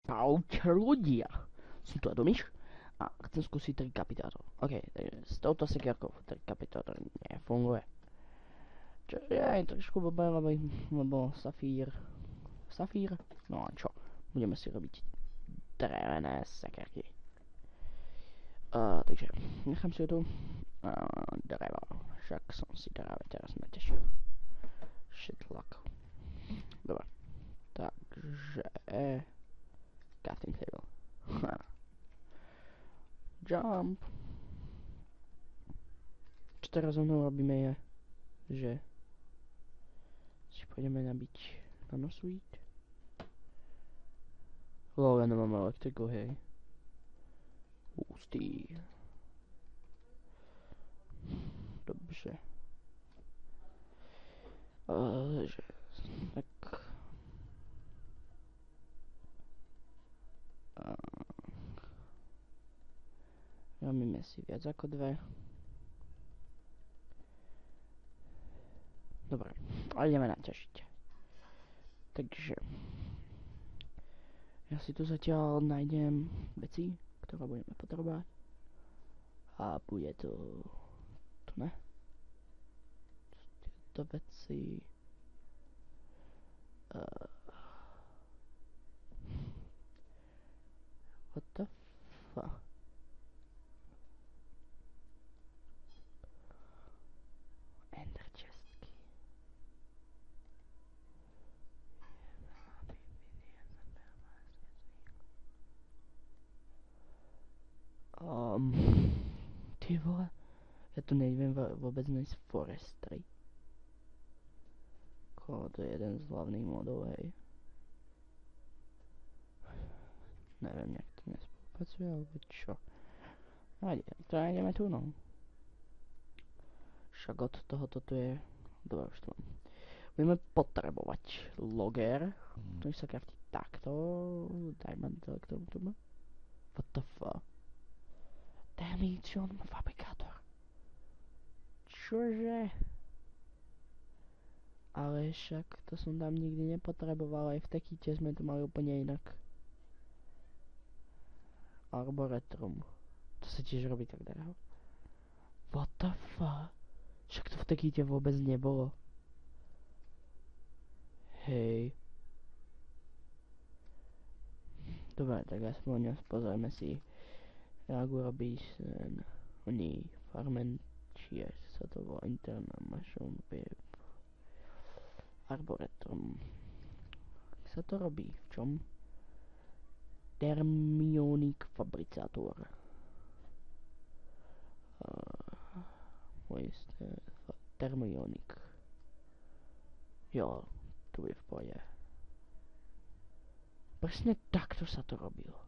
Čaute ľudia, som tu Adomiš a chcem skúsiť trikapitátor. OK, takže s touto sekierkou trikapitátor nefunguje. Čo je aj trošku blbé, lebo safír, no a čo, budeme si robiť drevené sekierky. Takže nechám si tu drevo, však som si práve teraz natešil. Shit luck. Dobre, takže crafting table. Jump. Čo teraz znovu robíme je, že si pôjdeme nabiť nanosuit. Ja nemám elektriku, hej. Ústý. Dobře. Že, tak. Robíme si viac ako dve. Dobre, ale ideme naťažiť. Takže ja si tu zatiaľ nájdem veci, ktoré budeme potrebovať. A bude to... tu ne? Tieto veci... what the fuck? Ender chestky. Ty vole, ja tu neviem vôbec nájsť forestry. To je jeden z hlavných modov, hej. Neviem, nejak to nespolupracuje, alebo čo. To nájdeme tu, no. Však od tohoto tu je... Dobre, už to mám. Budeme potrebovať logger, ktorý sa kraftí takto. Diamond electrum. What the fuck? Damage on fabrikátor. Čože? Ale však to som tam nikdy nepotreboval, aj v Tekite sme to mali úplne inak. Arboretrum. To sa tiež robí tak draho. What the fuck? Však to v Tekite vôbec nebolo. Hej. Dobre, tak aspoň pozrieme si, jak urobíš oný farmentier, sa to volá internal mushroom wave. Arboretrum. Jak sa to robí? V čom? Thermionic fabricátor. Thermionic. Jo, tu je v pohode. Presne takto sa to robilo.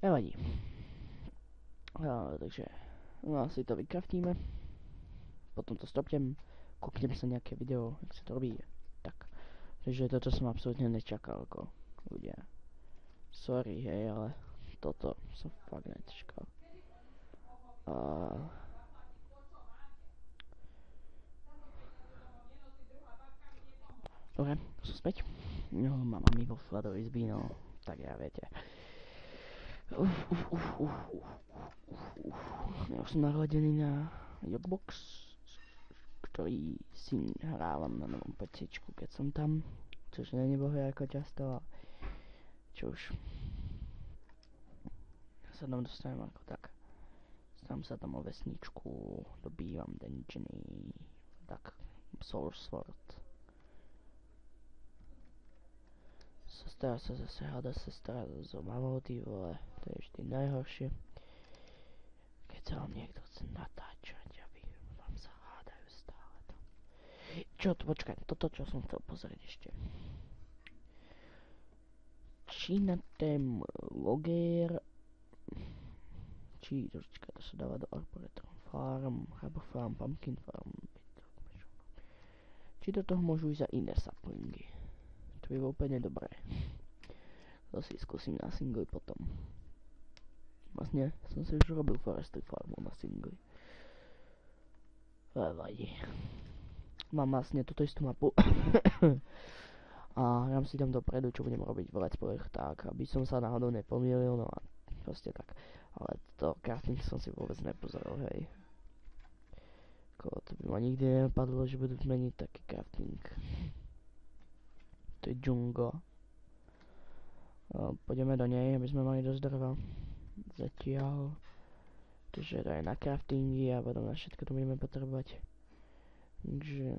Nevadí. Takže si to vykraftíme. Potom to stopnem. Kúknem sa nejaké video, jak sa to robí. Tak. Takže toto som absolútne nečakal, ako ľudia. Sorry, hej, ale toto som fakt nečakal. Dobre, som späť. No, mama mi pošla do izby, no, tak ja viete. Ja som naladený na Jogbox, ktorý si hrávam na novom PCčku, keď som tam, což není bohe ako často, čo už. Ja sa tam dostanem ako tak. Tam sa tam o vesničku, dobývam dungeony, tak, Soul Sword. Sestra sa zase hada sestra so mamou, ty vole, to je vždy najhoršie. Keď sa vám niekto chce natáčať, aby vám sa hádajú stále tam. Čo to, počkaj, toto čo som chcel pozrieť ešte. Či na tém logger, či trošička to sa dáva do Arboretum Farm, Harbor Farm, Pumpkin Farm, či do toho môžu ísť za iné saplingy. To by bolo úplne dobré. To si skúsim na singli potom. Vlastne som si už robil Forestry Farmu na singli. Ale vadí. Mám vlastne túto istú mapu. A ja si tam dopredu, čo budem robiť v let's playch, tak aby som sa náhodou nepomýlil, no a proste tak. Ale to crafting som si vôbec nepozrel, hej. To by ma nikdy nenapadlo, že budú zmeniť taký crafting. To je džungo. Pôjdeme do nej, aby sme mali dosť drva. Zatiaľ. Takže to je na craftingy a potom na všetko to budeme potrebovať. Takže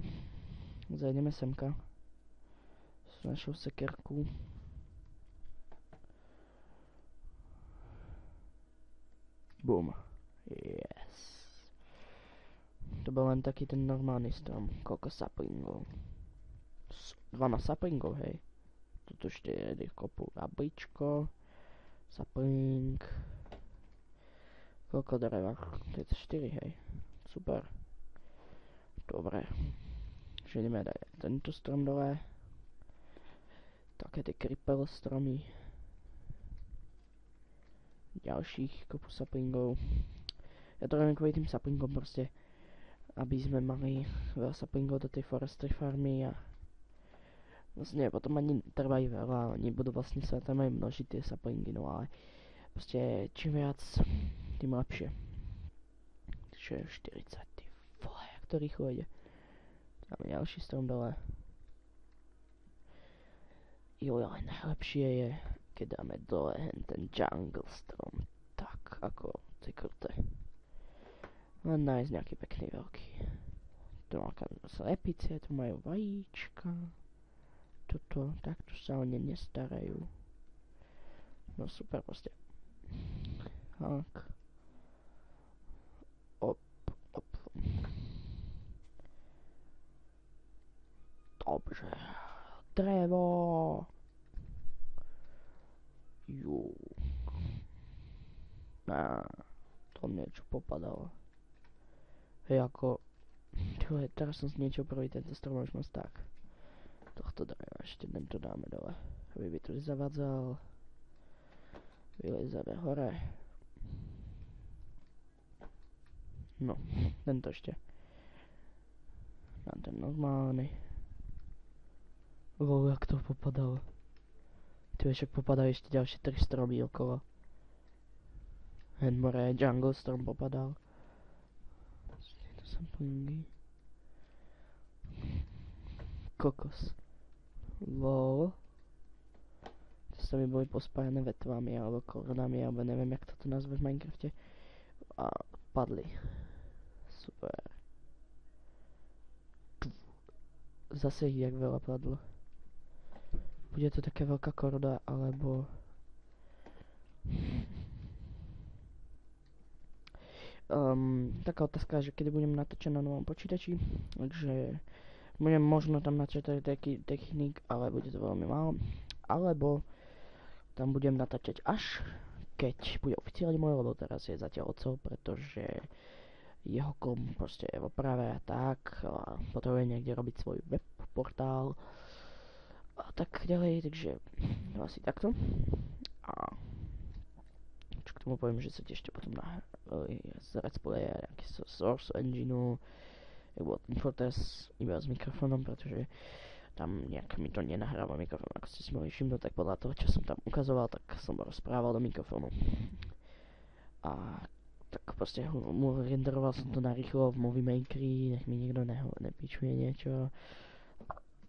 zajdeme semka. S našou sekerku. Boom. Yes. To bol len taký ten normálny strom. Koľko saplingov. 12 saplingov, hej. Tuto ešte je kopu jablíčko. Sapling. Koľko dreva? 34, hej. Super. Dobre. Takže ideme dať tento strom dole. Také tie creeper stromy. Ďalších kopu saplingov. Ja to robím kvôli tým saplingom proste. Aby sme mali veľa saplingov do tej forestry farmy a vlastne potom ani trvajú veľa, oni budú vlastne sa tam aj množiť tie saplingy, no ale proste čím viac, tým lepšie. Takže 40, ty vole, jak to rýchlo ide. Dáme ďalší strom dole. Jo, ale najlepšie je, keď dáme dole ten jungle strom, tak ako tie kruté. Len nájsť nejaký pekný veľký. Tu má slepice, tu majú vajíčka. Toto, takto sa o ne nestarajú. No super proste. Tak. Op. Dobře. Drevo. Jú. To niečo popadalo. Hej, ako... teraz som z niečo prvý tento strom možno tak. Tohto dreva ešte tento dáme dole. Aby by tu zavadzal. Vylezeme hore. No, tento ešte. Dám ten normálny. Jak to popadalo. Tu však popadajú ešte ďalšie 3 stromy okolo. Henmore, jungle strom popadal. To sa plingy. Kokos. Lol. To sa mi boli pospájané vetvami alebo koronami, alebo neviem jak to tu nazve v Minecrafte. A padli. Super. Zase ich jak veľa padlo. Bude to taká veľká korona, alebo... taká otázka, že kedy budem natáčať na novom počítači, takže budem možno tam natáčať taký technik, ale bude to veľmi málo, alebo tam budem natáčať až keď bude oficiálne moje, lebo teraz je zatiaľ ocel, pretože jeho kom proste je v oprave a tak, a potrebuje niekde robiť svoj web portál a tak ďalej, takže asi takto. A čo k tomu poviem, že sa ešte potom na let's play nejaký source engineu, alebo Fortress iba s mikrofónom, pretože tam nejak mi to nenahráva mikrofón, ako ste si mohli všimnúť, tak podľa toho, čo som tam ukazoval, tak som rozprával do mikrofónu. A tak proste renderoval som to narýchlo v Movie Makeri, nech mi niekto nepíčuje niečo.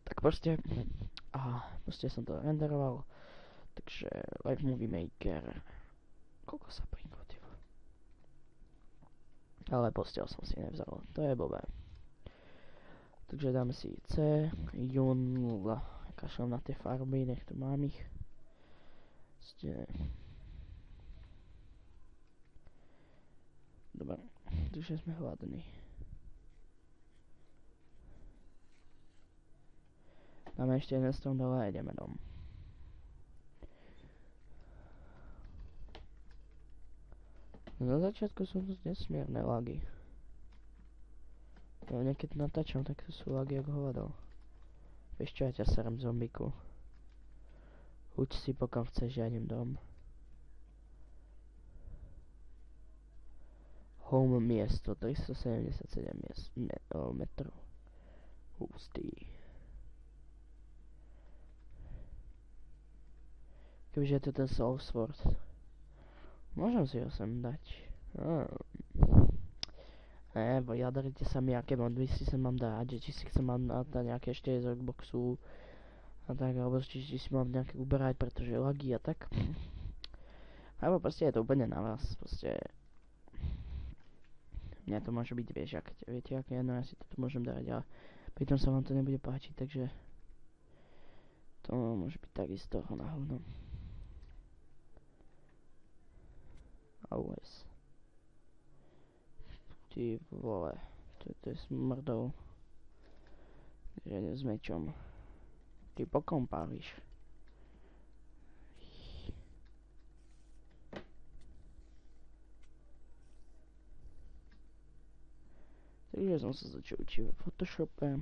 Tak proste, som to renderoval, takže Live Movie Maker, koľko sa pringo, tyvo. Ale postiel som si nevzal, to je blbé. Takže dáme si C, Jun, kašlem na tie farby, nech to mám ich. Dobre, takže sme hladní. Dáme ešte jeden strom dole a ideme dom. Na začiatku sú dosť nesmierne lagy. Ja niekedy natáčam, tak sú lagy ako hovado. Vieš čo, ja ťa serem zombiku. Uč si pokam chceš, ja idem dom. Home miesto, 377 metrov. Hustý. Kebyže je to ten Soul Sword. Môžem si ho sem dať. Vyjadrite sa mi, aké modby si sem mám dať, že či si chcem mať na nejaké ešte z Rockboxu a tak, alebo či si mám nejaké uberať, pretože lagy a tak. Alebo proste je to úplne na vás, proste. Mňa to môže byť, viete, aké no ja si to tu môžem dať, ale pritom sa vám to nebude páčiť, takže to môže byť takisto na hovno. Always. Ty vole, to je smrdou. Že s mečom. Ty pokom páliš. Takže som sa začal učiť v Photoshope.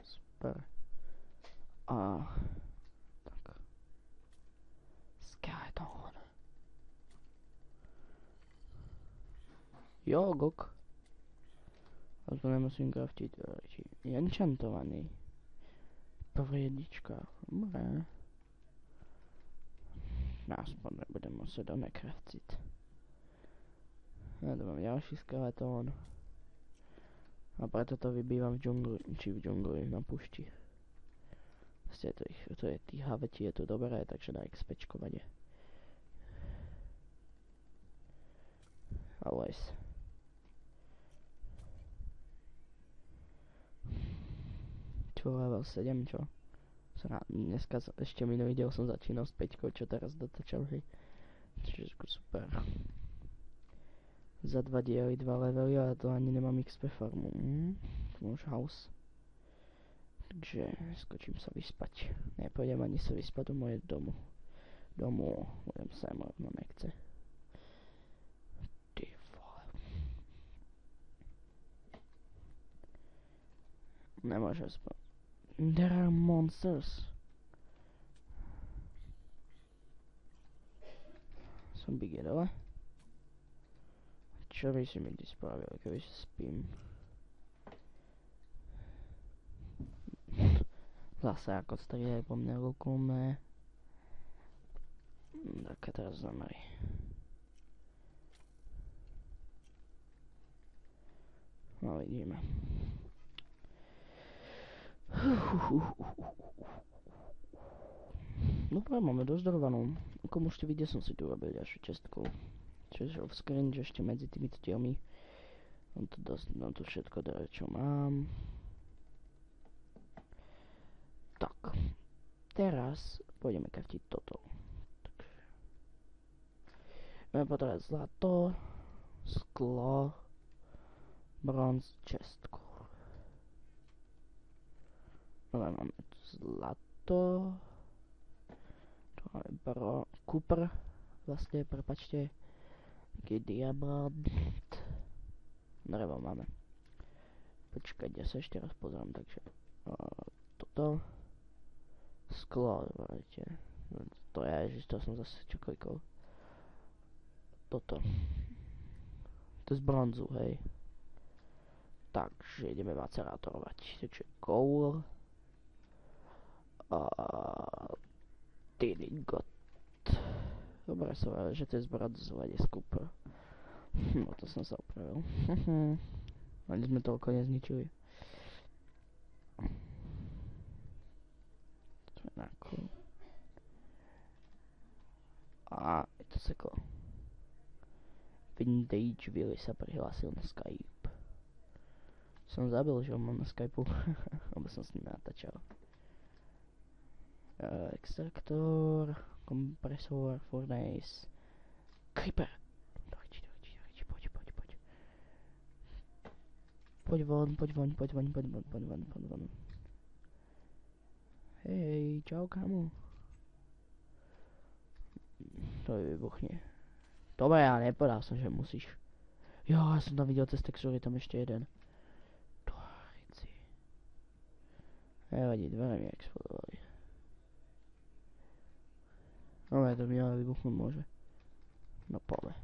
Super. A tak. Skeleton. Jogok. A to nemusím craftiť. Je enchantovaný. Povriedička. Dobre. Aspoň nebudem musieť doma craftiť. Ja tu mám ďalší skeletón. A preto to vybývam v džungli, na púšti. Vlastne to je tých havetí je tu dobré, takže na XPčkovanie. Always. Čo, level 7, čo? Dneska ešte minulý diel som začínal s 5, čo teraz dotačam, hej. Čiže super. Za 2 diely 2 levely, ale to ani nemám XP farmu. Tu máš house. Takže skočím sa vyspať. Nepôjdem ani sa vyspať do moje domu. Budem sa rovno nechce. Ty vole. Nemôžem spať. There are monsters. Som big jedole. Čo by si mi ty spravil, keby si spím? Zase ako strieľaj po mne lukume. Tak teraz zamri. No vidíme. Dobre, máme dozdorovanú. Ako môžete vidieť, som si tu robil ďalšiu čestku. Čiže off screen, že ešte medzi týmito dielmi mám to všetko dať, čo mám. Tak. Teraz pôjdeme craftiť toto. Budeme potrebovať zlato, sklo, bronz, čestku. Dobre, máme tu zlato. Tu máme kupr. Vlastne, prepačte. Taký diamant. Drevo máme. Počkajte, ja sa ešte raz pozriem, takže toto. Sklo, viete. To je, že to som zase čo klikol. Toto. To je z bronzu, hej. Takže ideme macerátorovať. Takže coal. Tinigot. Dobre som vedel, že to je z bronzu a nie z kupru. No to som sa opravil. Ani sme toľko nezničili. To je náko. A je to seklo. Vintage Willy sa prihlásil na Skype. Som zabil, že ho mám na Skypeu. Lebo som s ním natáčal. Extraktor, kompresor, furnace, creeper. Poď von. Hej, čau kamo. To vybuchne. Dobre, ja nepovedal som, že musíš. Jo, ja som tam videl cez textúry, tam ešte jeden. Tvorici. Nevadí, dvere mi explodovali. Dobre, to mi ale vybuchnúť môže. No pole.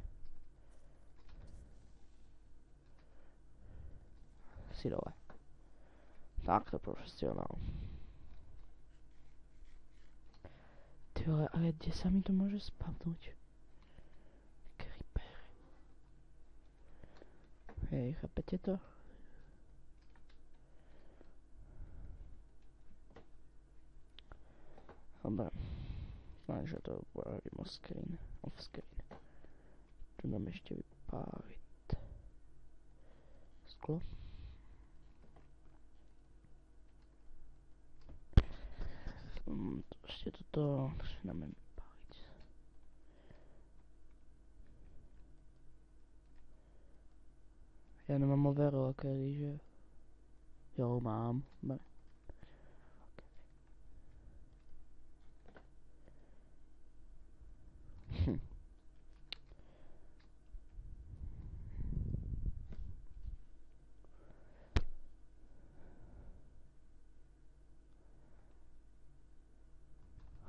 Si dole. Takto profesionál. Ty Ty, ale kde sa mi to môže spavnúť? Creeper. Hej, chápete to? Dobre. Že to urobím off screen. Tu nám ešte vypáliť sklo. Ešte toto dáme vypáliť. Ja nemám overall, kedy, že? Jo, mám.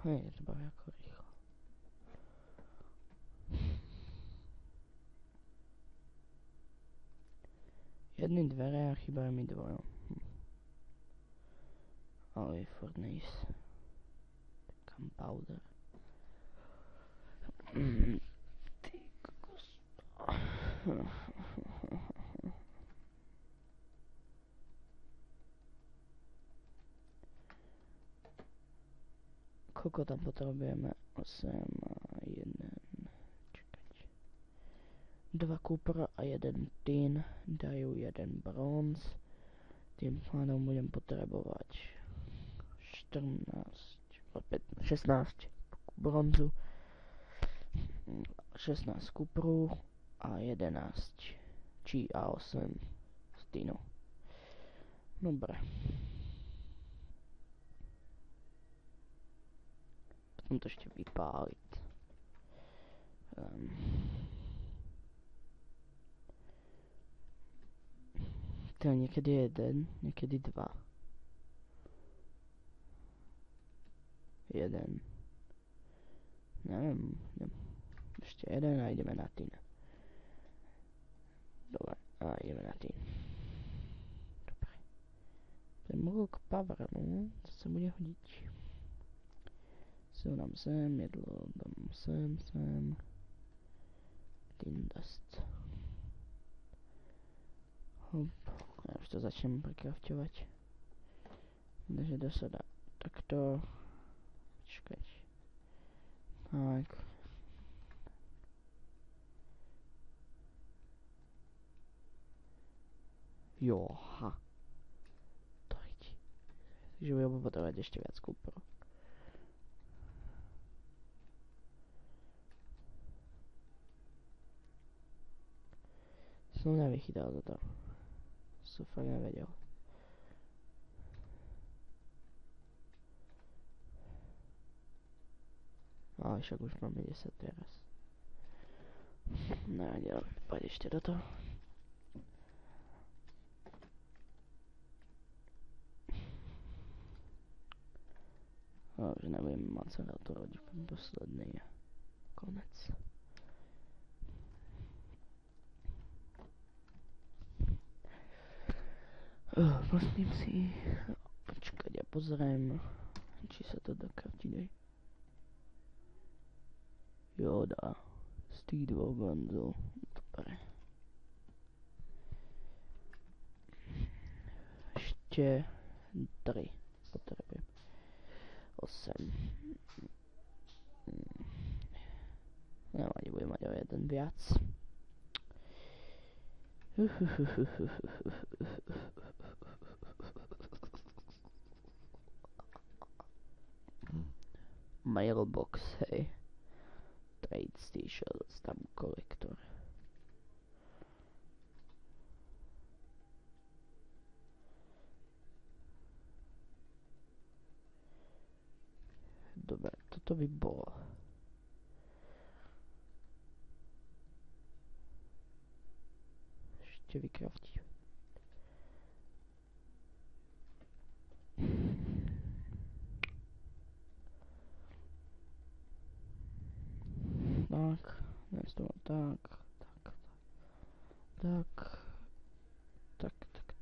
Hej, to baví ako rýchlo. Jedny dvere a chýbajú mi dvoje. Ale je furnace. Gunpowder. Ty kokos. Koľko tam potrebujeme? 8 a 1. Čakať. 2 kupra a 1 tin dajú 1 bronz. Tým pádom budem potrebovať 16 bronzu, 16 kupru a 11 či a 8 stínov. Dobre. Potom to ešte vypáliť. Teda niekedy jeden, niekedy dva. Jeden. Neviem. Ešte jeden a ideme na tým. Dobre, a ideme na tým. Dobre. Ten mlok power, no, to sa bude hodiť. Sú nám sem, jedlo dám sem. Tin dust. Hop. Ja už to začnem prekrafťovať. Takže to sa dá takto. Čakať. Tak. Joha. To ide. Takže budem potrebovať ešte viac kúpru. Som nevychytal toto. Som fakt nevedel. Ale však už máme 10 teraz. No, nedáme vypať ešte do toho. Že nebudem mať sa na to rodiť posledný konec. Pustím si. Počkať, ja pozriem, či sa to dá kraftiť aj. Jo, dá. Z tých dvoch bronzov. Dobre. Ešte 3 potrebujem. 8. Nevadí, budem mať o jeden viac. Mailbox, hej. Trade station, tam kolektor. Dobre, toto by bolo. Ešte vykraftiť.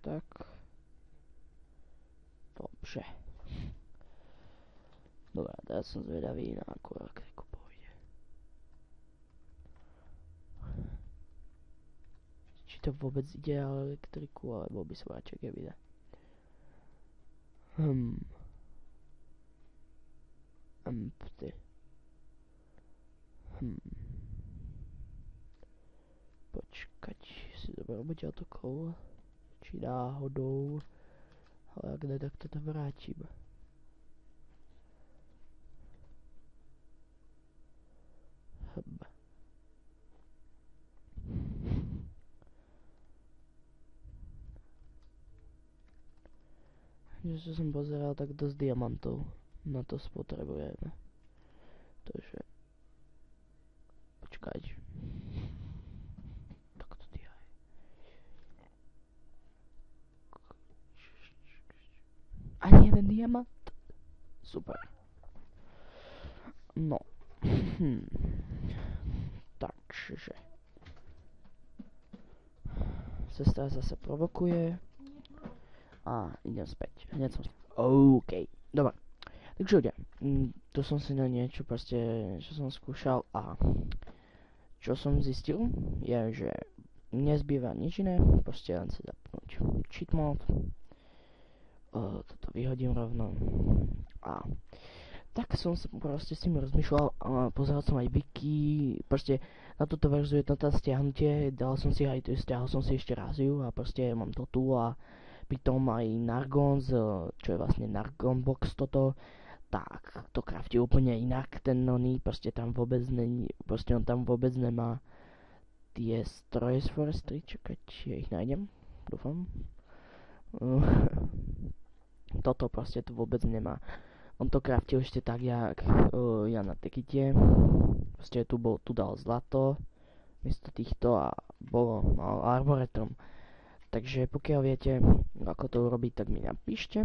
Tak. Dobrze. Dobre, teraz som zvedavý na akú elektriku pôjde. Či to vôbec ide o elektriku, alebo by som radšej keby dať. Empty. Počkať, si zoberme to kolo. Či náhodou. Ale ak ne, tak to tam vrátim. Že som pozeral, tak dosť diamantov na to spotrebujeme. Takže počkať. Tak to diaj. Ani jeden diamant. Super. No. Takže sestra zase provokuje. A idem späť. Hneď som OK. Dobre. Takže ľudia, to som si na niečo proste, čo som skúšal a čo som zistil je, že nezbýva nič iné, proste len si zapnúť cheat mode. Toto vyhodím rovno. A tak som sa proste s tým rozmýšľal a pozeral som aj wiki, proste na túto verziu je to stiahnutie, stiahol som si ešte raziu a proste mám to tu a pritom aj Nargons, čo je vlastne Nargon box toto, tak to kraftí úplne inak, ten oný, proste tam vôbec není, proste on tam vôbec nemá tie stroje z forestry, čakať, ja ich nájdem, dúfam. Toto proste to vôbec nemá. On to kraftil ešte tak, jak ja na Tekite, proste tu dal zlato, miesto týchto a bolo arboretrom. Takže pokiaľ viete, ako to urobiť, tak mi napíšte.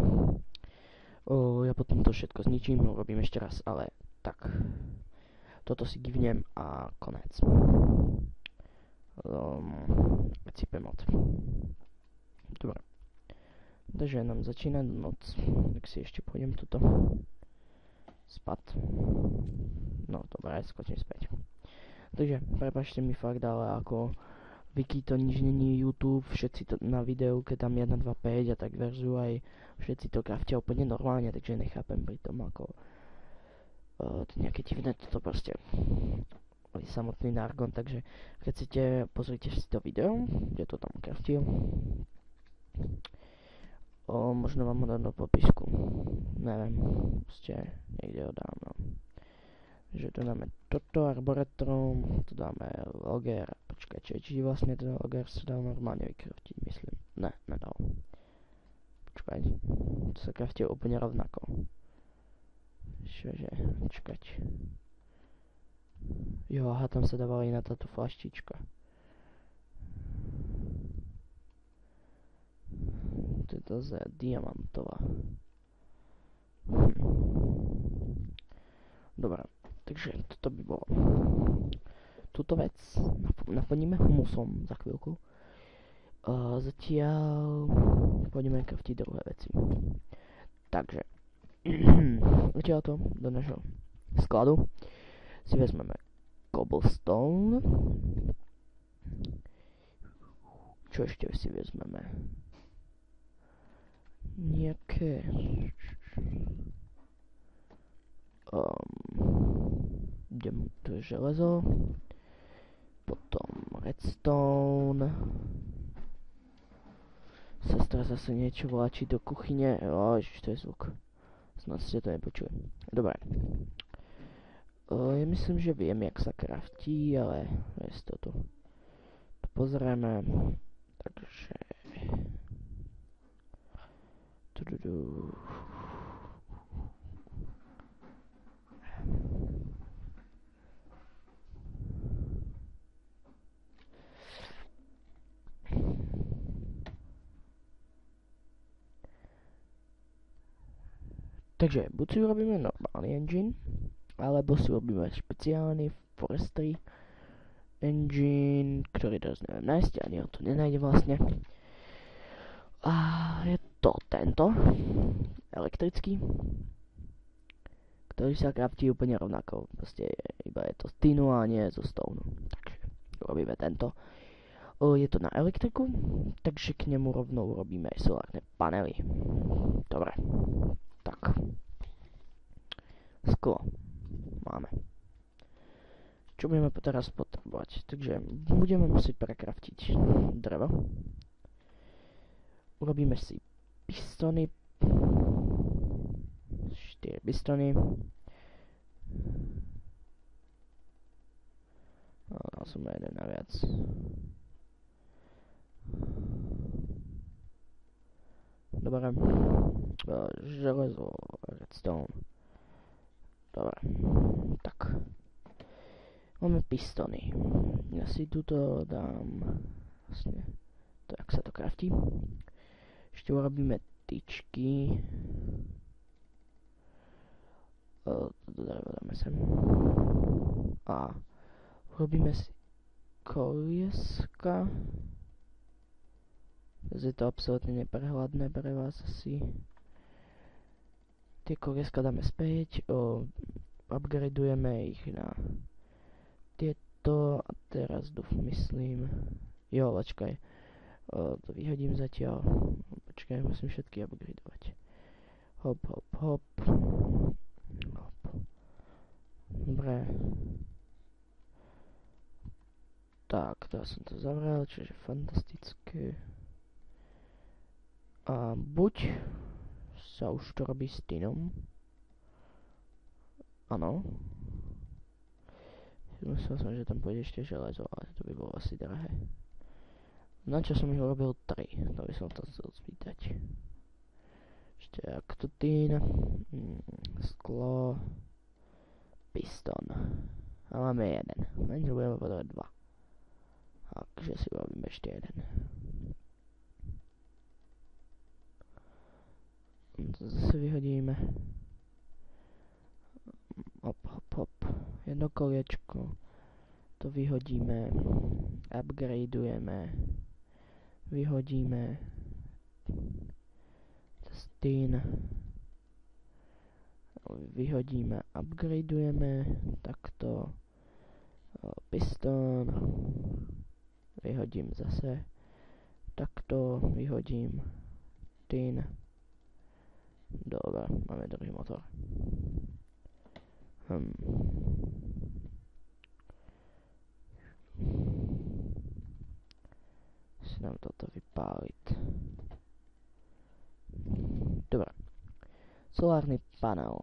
Ja potom to všetko zničím, urobím ešte raz, ale tak. Toto si givnem a konec. Cípem od. Dobre. Takže nám začína noc. Tak si ešte pôjdem tuto. Spať. No, dobre, skočím späť. Takže, prepáčte mi fakt, ale ako Wiki to nič není YouTube, všetci to na videu, keď tam 1, 2, 5 a tak verzu aj všetci to kraftia úplne normálne, takže nechápem pri tom ako to nejaké divné toto proste aj samotný Nargon, takže keď chcete, pozrite si to video, kde to tam kraftil. Možno vám ho dám do popisku, neviem, proste niekde ho dám, no. Že tu dáme toto arboretrum, tu dáme logger, počkajte, či vlastne ten logger sa dal normálne vykraftiť, myslím. Ne, nedal. Počkajte, to sa kraftí úplne rovnako. Čože, počkať. Jo, aha, tam sa dávala iná táto flaštička. To je to za diamantová. Dobre. Takže toto by bolo. Túto vec naplníme humusom za chvíľku. Zatiaľ pôjdeme kraftiť druhé veci. Takže zatiaľ to do našho skladu si vezmeme cobblestone. Čo ešte si vezmeme? Nejaké tu je železo, potom redstone, sestra zase niečo vláči do kuchyne, ježiš, to je zvuk, snad ste to nepočuli. Dobre, ja myslím, že viem, jak sa kraftí, ale to pozrieme, takže takže buď si urobíme normálny engine, alebo si urobíme špeciálny forestry engine, ktorý teraz neviem nájsť, ani ho tu nenájde vlastne. A je to tento elektrický, ktorý sa kraftí úplne rovnako. Proste iba je to z tinu a nie zo stone. Takže robíme tento. Je to na elektriku, takže k nemu rovnou urobíme aj solárne panely. Dobre. Tak. Sklo. Máme. Čo budeme teraz potrebovať? Takže budeme musieť prekraftiť drevo. Urobíme si pistóny. 4 pistóny. Dal som jeden naviac. Dobre. Železo, redstone. Dobre. Tak. Máme pistóny. Ja si tuto dám vlastne to, jak sa to kraftí. Ešte urobíme tyčky. Toto drevo dáme sem. A urobíme si kolieska. Je to absolútne neprehľadné pre vás asi. Tie kolieska dáme späť. Upgradeujeme ich na tieto. A teraz myslím. Jo, počkaj. To vyhodím zatiaľ. Počkaj, musím všetky upgradeovať. Hop, hop, hop. Hop. Dobre. Tak, teraz som to zavrel, čiže fantastické. A buď sa už to robí s tinom. Áno. Myslel som, že tam pôjde ešte železo, ale to by bolo asi drahé. Na čo som ich urobil 3? To by som to chcel spýtať. Ešte ako tin, sklo, pistón. A máme jeden. Lenže budeme potrebovať 2. Takže si urobíme ešte jeden. To zase vyhodíme. Hop, hop, hop. Jedno koliečko. To vyhodíme. Upgradeujeme. Vyhodíme. Testín. Vyhodíme. Upgradeujeme. Takto. Pistón. Vyhodím zase. Takto. Vyhodím. Tin. Dobre, máme druhý motor. Si dám toto vypáliť. Dobre. Solárny panel.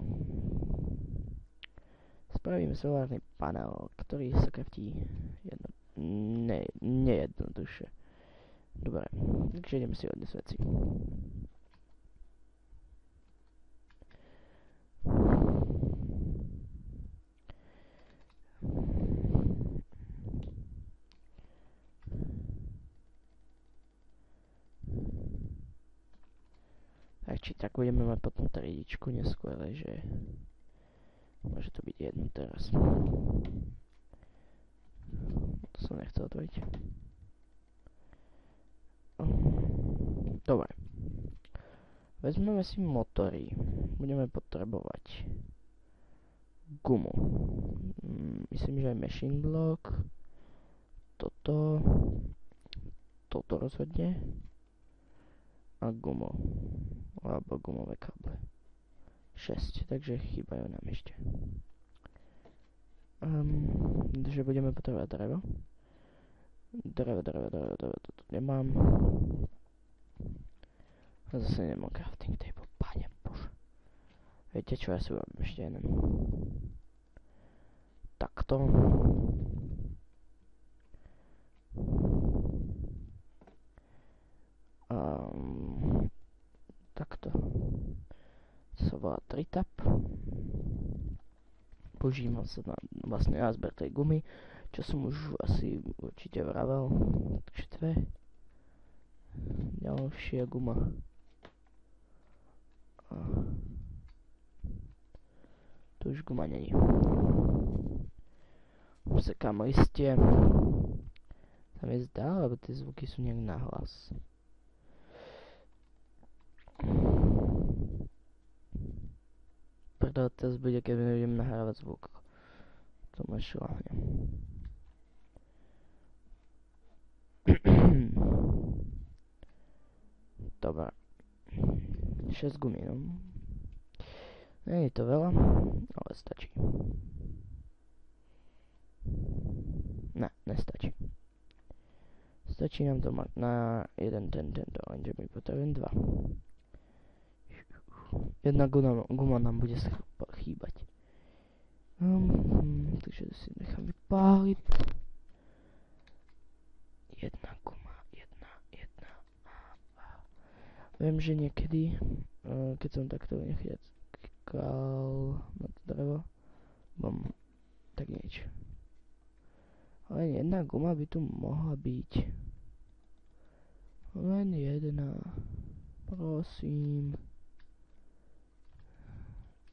Spravíme solárny panel, ktorý sa kraftí nejednoduše. Dobre, takže ideme si odniesť veci. Tak budeme mať potom triedičku neskôr, že môže to byť jedno teraz. To som nechcel otvoriť. Dobre. Vezmeme si motory. Budeme potrebovať gumu. Myslím, že aj machine block. Toto rozhodne. A gumo. Alebo gumové káble. 6, takže chýbajú nám ešte. Takže budeme potrebovať drevo. Drevo, toto nemám. A zase nemám crafting table, pane bože. Viete čo, ja si urobím ešte jeden. Takto. Takto. To sa volá tritap. Používam sa na vlastne zber tej gumy, čo som už asi určite vravel. Takže to je ďalšia guma. Tu už guma není. Usekám listie. Sa mi zdá, lebo tie zvuky sú nejak nahlas. to teraz bude, keď budem nahrávať zvuk. To ma šľahne. Dobre. 6 gumí, no. Nie je to veľa, ale stačí. Ne, nestačí. Stačí nám to mať na jeden tento, lenže my potrebujem 2. Jedna guma nám bude chýbať. Takže si nechám vypáliť. Jedna guma. Viem, že niekedy, keď som takto nechytkal na to drevo, tak nič. Ale jedna guma by tu mohla byť. Len jedna. Prosím.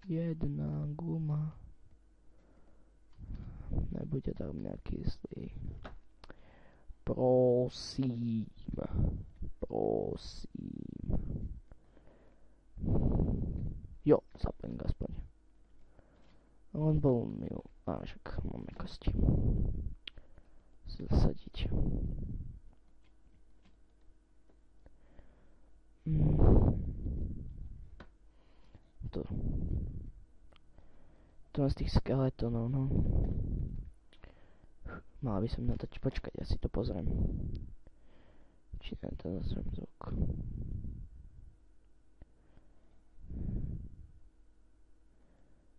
Jedna guma. Nebude tam nejaký zlý. Prosím. Jo, zaplň aspoň. Len bol mil. A však máme kosti. Zasadiť. To z tých skeletónov, no. Mala by som natočiť, počkať, ja si to pozriem. Či ne, to zasriem zvuk.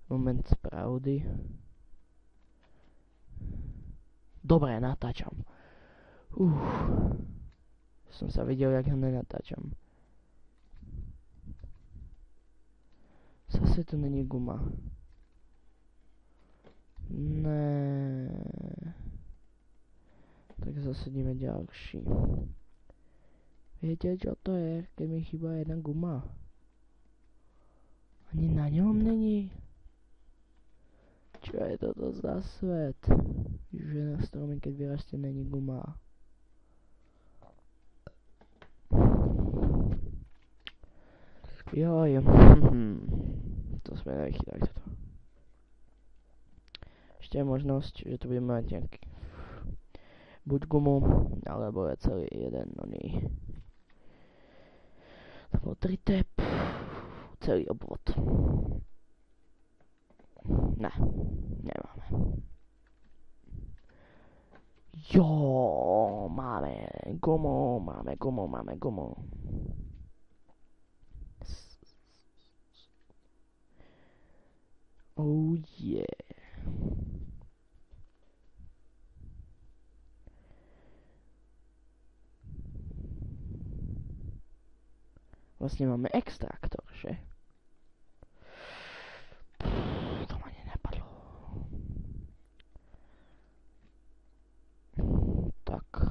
Moment pravdy. Dobre, natáčam. Som sa videl, jak ho nenatáčam. Zase to není guma. Ne. Tak zasadíme ďalší. Viete, čo to je, keď mi chýba jedna guma? Ani na ňom není. Čo je toto za svet? Že na strome, keď vyrastie, není guma. Joj. To sme nevychytali toto. Ešte je možnosť, že tu budeme mať nejaký buď gumu, alebo je celý jeden oný. To bol 3 tep. Celý obvod. Ne, nemáme. Jo, máme gumu. Oh yeah. Vlastne máme extraktor, že? To ma nenapadlo. Tak.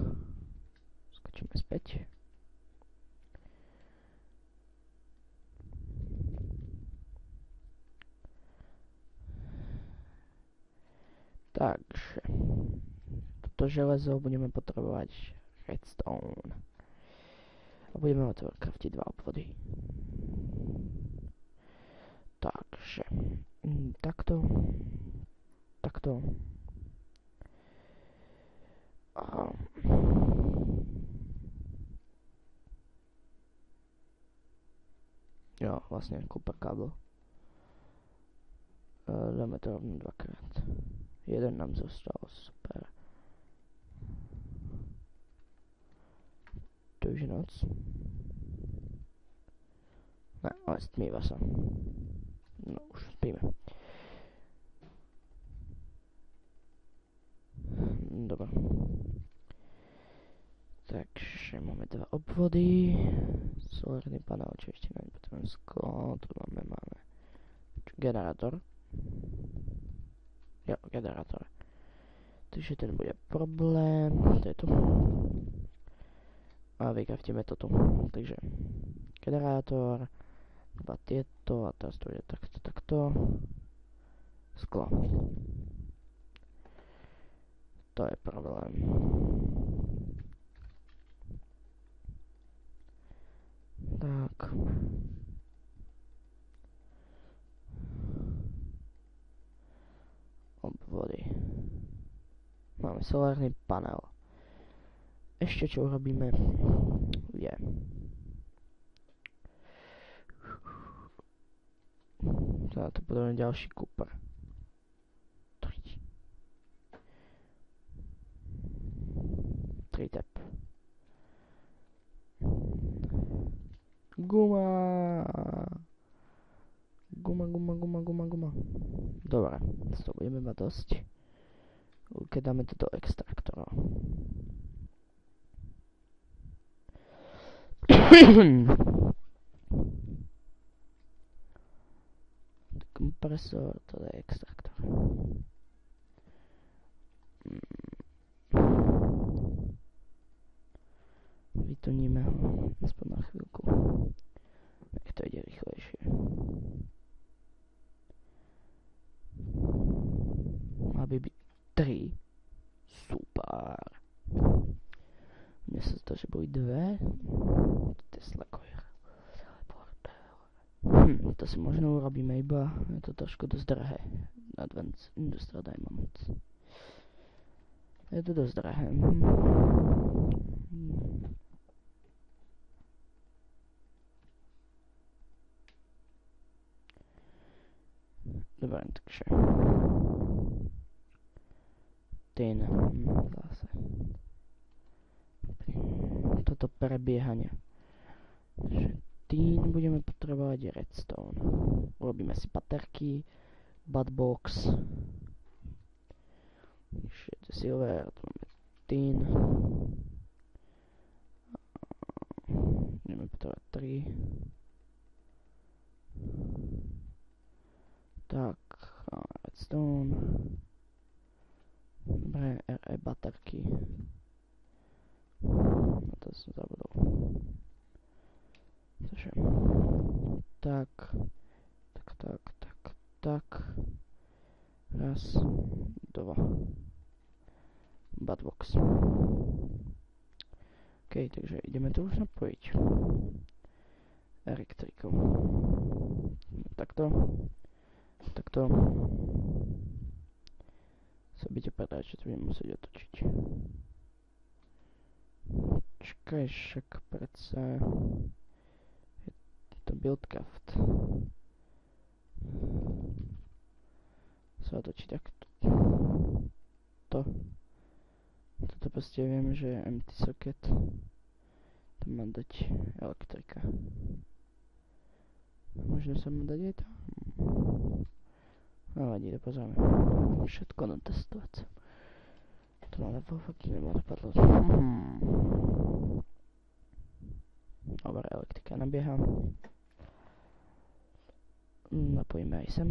Skočíme späť. Takže. Toto železo budeme potrebovať redstone. A budeme craftiť 2 obvody. Takže. Takto. Jo, vlastne kúpa kábel. Dáme to rovno 2-krát. Jeden nám zostal, super. To už je noc. Ne, ale stmíva sa. No, už spíme. Dobre. Takže máme 2 obvody. Solárny panel, čo ešte nepotrebujem sklo. Tu máme generátor. Jo, generátor. Takže ten bude problém. To je tu. A vykraftíme to tu. Takže generátor. 2 tieto. A teraz to bude takto. Sklo. To je problém. Tak. máme solárny panel. Ešte čo urobíme je to podobne ďalší Cooper. 3 tep. Guma. Dobre, z toho budeme mať dosť. Keď dáme to do extraktora. Kompresor, to je extraktor. Vytuníme ho aspoň na chvíľku. Nech to ide rýchlejšie. Aby byť 3. Super. Mne sa zdá, že boli 2. Tesla Coil. To si možno urobíme iba. Je to trošku dosť drahé. Advanced Industrial Diamonds. Je to dosť drahé. Dobre, takže tin zase toto prebiehanie, že tin budeme potrebovať redstone, urobíme si baterky, batbox, silver, tu máme tin, budeme potrebovať 3. Tak, redstone. Dobre, RE baterky. No to som zabudol. Takže, tak. Raz, 2. Batbox. OK, takže ideme to už napojiť. Elektriku. Takto sa budete povedať, že to budem musieť otočiť. Čakaj, však predsa je to buildcraft. Sa otočí takto. Toto proste viem, že je empty socket. Tam mám dať elektrika. Možno sa mu dať aj to? No vadí, to pozrieme. Všetko natestovať. To ale fakt nenapadlo. Dobre, elektrika nabieha. Napojíme aj sem.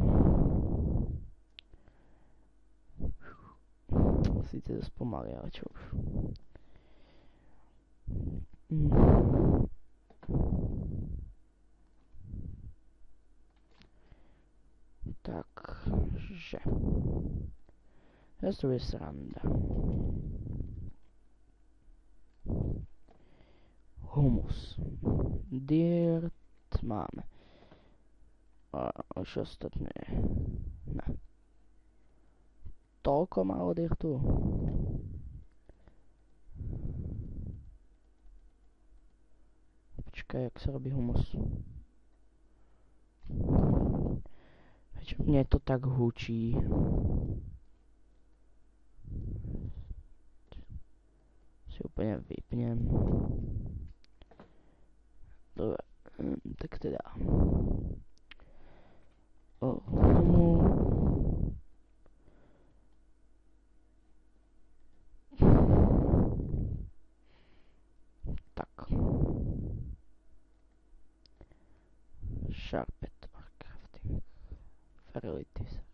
Sice to spomalí, ale čo už. Takže to je sranda. Humus. Dirt máme. A už ostatné. Ne. Toľko málo dirtu. Počkaj, jak sa robí humus. Mne to tak hučí. Si úplne vypnem. Dobre, tak teda. Tak. Sharpet crafting. Ferilities.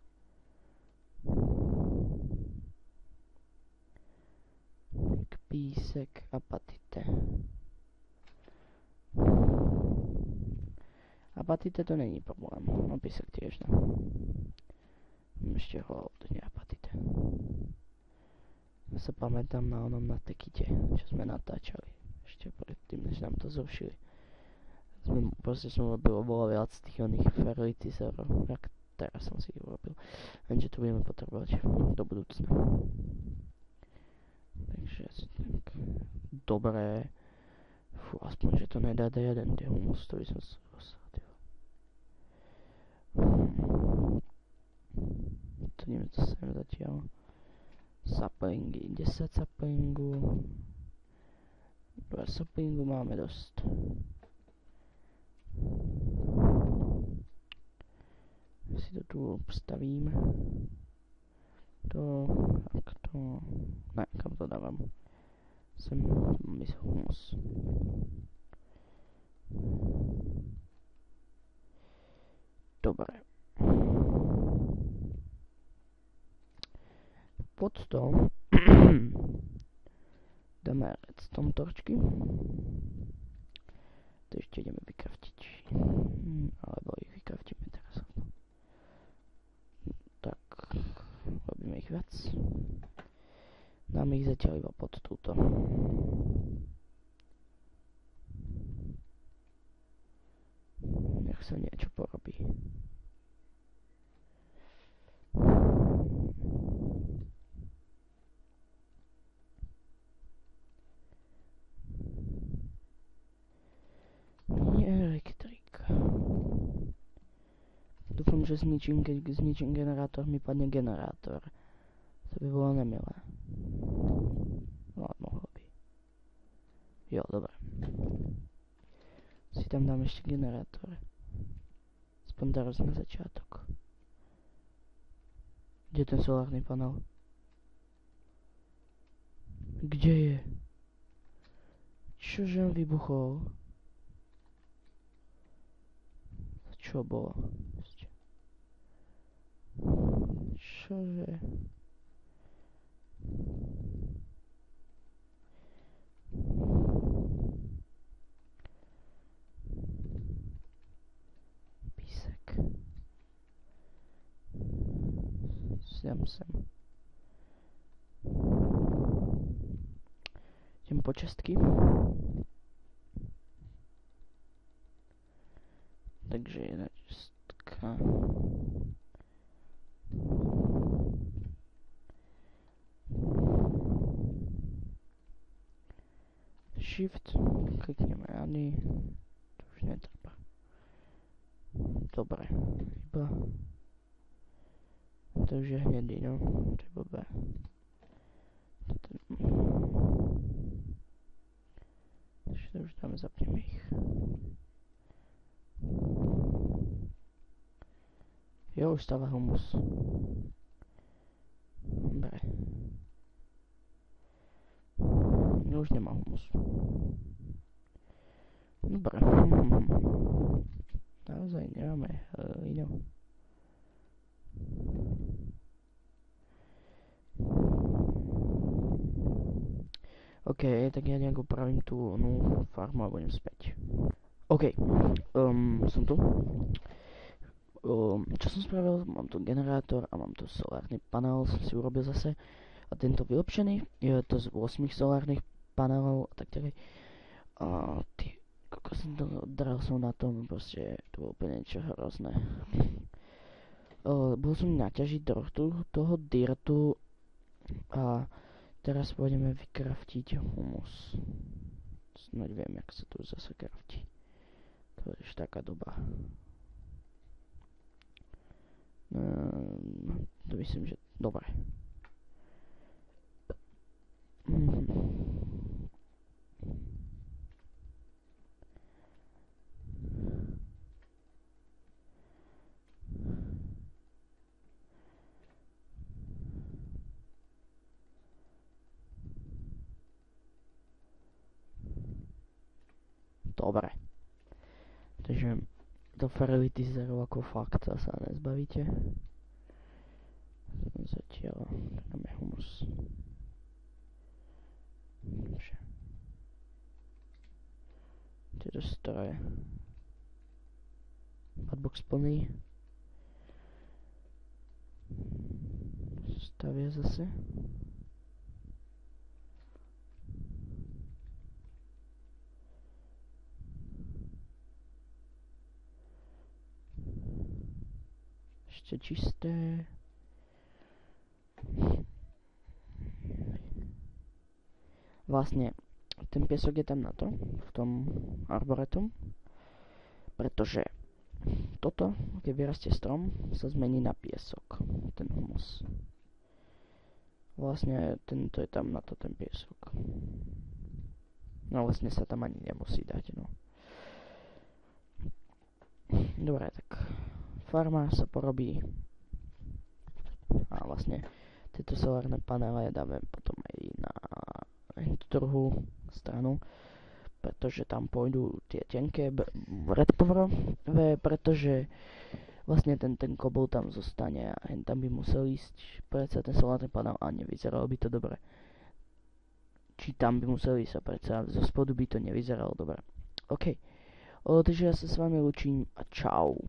Písek, apatite. Apatite to není problém, no písek tiež ne. Ešte ho to nie apatite. Ja sa pamätám na onom na Tekite, čo sme natáčali. Ešte predtým, než nám to zrušili. Proste som urobil bolo viac tých oných ferilityzerov, jak teraz som si ich urobil. Lenže to budeme potrebovať do budúcna. Takže asi tak. Dobré. Fú, aspoň, že to nedá jeden ten humus, to by som sa rozsadil. To neviem, co sem zatiaľ. Saplingy, 10 saplingu. 2 saplingu máme dosť. Si to tu obstavím. Takto. Ne, kam to dávam? Sem mám ísť humus. Dobre. Pod to dáme redstone torčky. To ešte ideme vykraftiť. Alebo ich vykraftíme teraz. Tak, robíme ich viac. Dáme ich zatiaľ iba pod túto. Nech sa niečo porobí. Dúfam, že keď zničím generátor, mi padne generátor. To by bolo nemilé. No, mohlo by. Jo, dobre. Si tam dám ešte generátor. Aspoň teraz na začiatok. Kde je ten solárny panel? Kde je? Čože on vybuchol? Čo bolo? Čože? Písek. Sem. Idem po čestky. Takže jedna čestka. Shift, klikneme ani, to už netreba. Dobre, iba to už je hnedý, no, to je blbé. To už dáme, zapneme ich. Jo, už stáva humus. Dobre. No už nemá humus. Dobre. Naozaj nemáme iného. OK, tak ja nejak upravím tú farmu a budem späť. OK, som tu. Čo som spravil? Mám tu generátor a mám tu solárny panel, som si urobil zase. A tento vylepšený, je to z 8 solárnych panelov a tak ďalej. A ty, koľko som to dral som na tom, proste to bolo úplne niečo hrozné. Bol som naťažiť toho dirtu a teraz pôjdeme vykraftiť humus. Snáď viem, jak sa tu zase kraftí. To je už taká doba. To myslím, že dobre. Dobre. Takže to Fertility Zero ako fakt sa nezbavíte. Zatiaľ dáme humus. Dobře. Tieto stroje. Padbox plný. Stavia zase. Ešte čisté. vlastne ten piesok je tam na to, v tom arboretum, pretože toto, keď vyrastie strom, sa zmení na piesok, ten humus. Vlastne tento je tam na to ten piesok. No vlastne sa tam ani nemusí dať, no. Dobre, tak farma sa porobí a vlastne tieto solárne panele dáme potom aj na druhú stranu, pretože tam pôjdu tie tenké redpovrové, pretože vlastne ten kobol tam zostane a tam by musel ísť predsa ten solárny panel a nevyzeralo by to dobre. Či tam by museli sa predsa, zo spodu by to nevyzeralo dobre. OK, takže ja sa s vami lúčim a čau.